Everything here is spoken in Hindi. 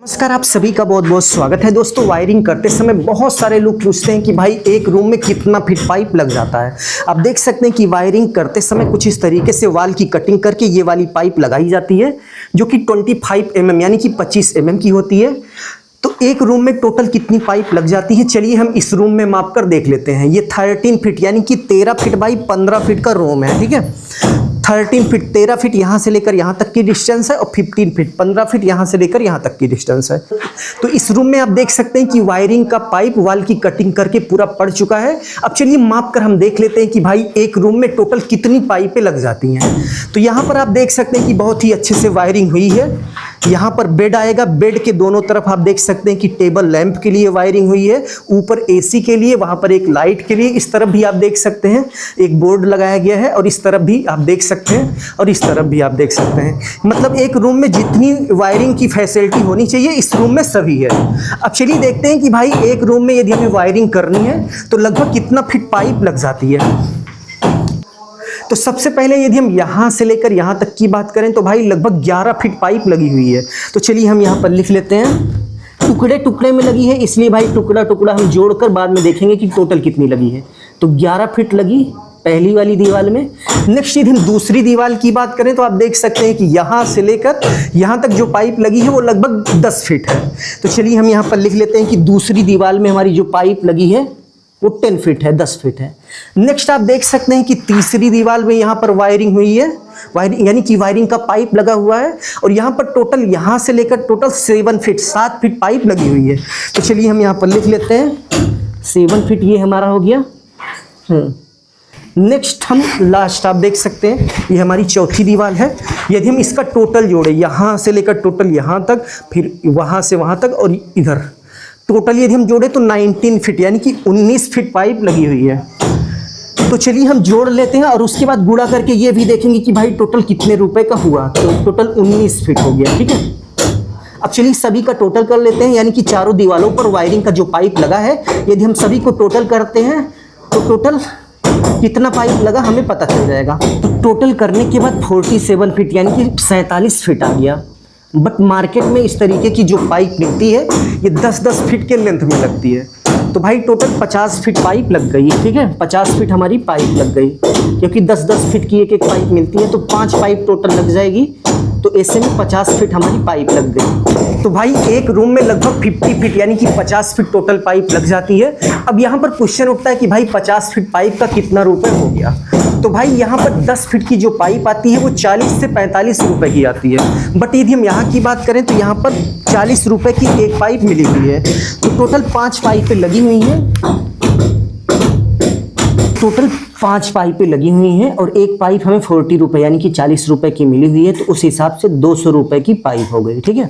नमस्कार, आप सभी का बहुत बहुत स्वागत है। दोस्तों, वायरिंग करते समय बहुत सारे लोग पूछते हैं कि भाई एक रूम में कितना फीट पाइप लग जाता है। आप देख सकते हैं कि वायरिंग करते समय कुछ इस तरीके से वाल की कटिंग करके ये वाली पाइप लगाई जाती है जो कि 25 mm यानी कि 25 mm की होती है। तो एक रूम में टोटल कितनी पाइप लग जाती है, चलिए हम इस रूम में माप कर देख लेते हैं। ये 13 फीट यानी कि 13 फीट बाई 15 फीट का रूम है, ठीक है। 13 फीट 13 फीट यहाँ से लेकर यहाँ तक की डिस्टेंस है और 15 फीट 15 फीट यहाँ से लेकर यहाँ तक की डिस्टेंस है। तो इस रूम में आप देख सकते हैं कि वायरिंग का पाइप वाल की कटिंग करके पूरा पड़ चुका है। अब चलिए माप कर हम देख लेते हैं कि भाई एक रूम में टोटल कितनी पाइपें लग जाती हैं। तो यहाँ पर आप देख सकते हैं कि बहुत ही अच्छे से वायरिंग हुई है। यहाँ पर बेड आएगा, बेड के दोनों तरफ आप देख सकते हैं कि टेबल लैंप के लिए वायरिंग हुई है, ऊपर एसी के लिए, वहाँ पर एक लाइट के लिए, इस तरफ भी आप देख सकते हैं एक बोर्ड लगाया गया है और इस तरफ भी आप देख सकते हैं और इस तरफ भी आप देख सकते हैं। मतलब एक रूम में जितनी वायरिंग की फैसिलिटी होनी चाहिए इस रूम में सभी है। अब चलिए देखते हैं कि भाई एक रूम में यदि हमें वायरिंग करनी है तो लगभग कितना फीट पाइप लग जाती है। तो सबसे पहले यदि हम यहाँ से लेकर यहाँ तक की बात करें तो भाई लगभग 11 फीट पाइप लगी हुई है। तो चलिए हम यहाँ पर लिख लेते हैं। टुकड़े टुकड़े में लगी है, इसलिए भाई टुकड़ा टुकड़ा हम जोड़कर बाद में देखेंगे कि टोटल कितनी लगी है। तो 11 फीट लगी पहली वाली दीवार में। नेक्स्ट यदि हम दूसरी दीवार की बात करें तो आप देख सकते हैं कि यहाँ से लेकर यहाँ तक जो पाइप लगी है वो लगभग 10 फीट है। तो चलिए हम यहाँ पर लिख लेते हैं कि दूसरी दीवार में हमारी जो पाइप लगी है वो 10 फीट है, 10 फीट है। नेक्स्ट आप देख सकते हैं कि तीसरी दीवार में यहाँ पर वायरिंग हुई है, वायरिंग यानी कि वायरिंग का पाइप लगा हुआ है और यहाँ पर टोटल यहाँ से लेकर टोटल 7 फीट पाइप लगी हुई है। तो चलिए हम यहाँ पर लिख लेते हैं 7 फीट, ये हमारा हो गया। नेक्स्ट हम लास्ट आप देख सकते हैं ये हमारी चौथी दीवार है। यदि हम इसका टोटल जोड़े यहाँ से लेकर टोटल यहाँ तक, फिर वहाँ से वहाँ तक और इधर टोटल यदि हम जोड़े तो 19 फीट यानी कि 19 फीट पाइप लगी हुई है। तो चलिए हम जोड़ लेते हैं और उसके बाद गुणा करके ये भी देखेंगे कि भाई टोटल कितने रुपए का हुआ। तो टोटल 19 फीट हो गया, ठीक है। अब चलिए सभी का टोटल कर लेते हैं, यानी कि चारों दीवारों पर वायरिंग का जो पाइप लगा है यदि हम सभी को टोटल करते हैं तो टोटल कितना पाइप लगा हमें पता चल जाएगा। तो टोटल करने के बाद 47 फीट यानी कि 47 फीट आ गया। बट मार्केट में इस तरीके की जो पाइप मिलती है ये 10-10 फीट के लेंथ में लगती है। तो भाई टोटल 50 फीट पाइप लग गई, ठीक है। 50 फीट हमारी पाइप लग गई, क्योंकि 10-10 फीट की एक एक पाइप मिलती है तो 5 पाइप टोटल लग जाएगी। तो ऐसे में 50 फीट हमारी पाइप लग गई। तो भाई एक रूम में लगभग 50 फीट यानी कि 50 फीट टोटल पाइप लग जाती है। अब यहाँ पर क्वेश्चन उठता है कि भाई 50 फीट पाइप का कितना रुपए हो गया। तो भाई यहाँ पर 10 फीट की जो पाइप आती है वो 40 से 45 रुपए की आती है। बट यदि हम यहाँ की बात करें तो यहाँ पर 40 रुपए की एक पाइप मिली हुई है। तो टोटल 5 पाइपें लगी हुई हैं, टोटल 5 पाइपें लगी हुई हैं और एक पाइप हमें 40 रुपए यानी कि 40 रुपए की मिली हुई है। तो उस हिसाब से 200 रुपए की पाइप हो गई, ठीक है।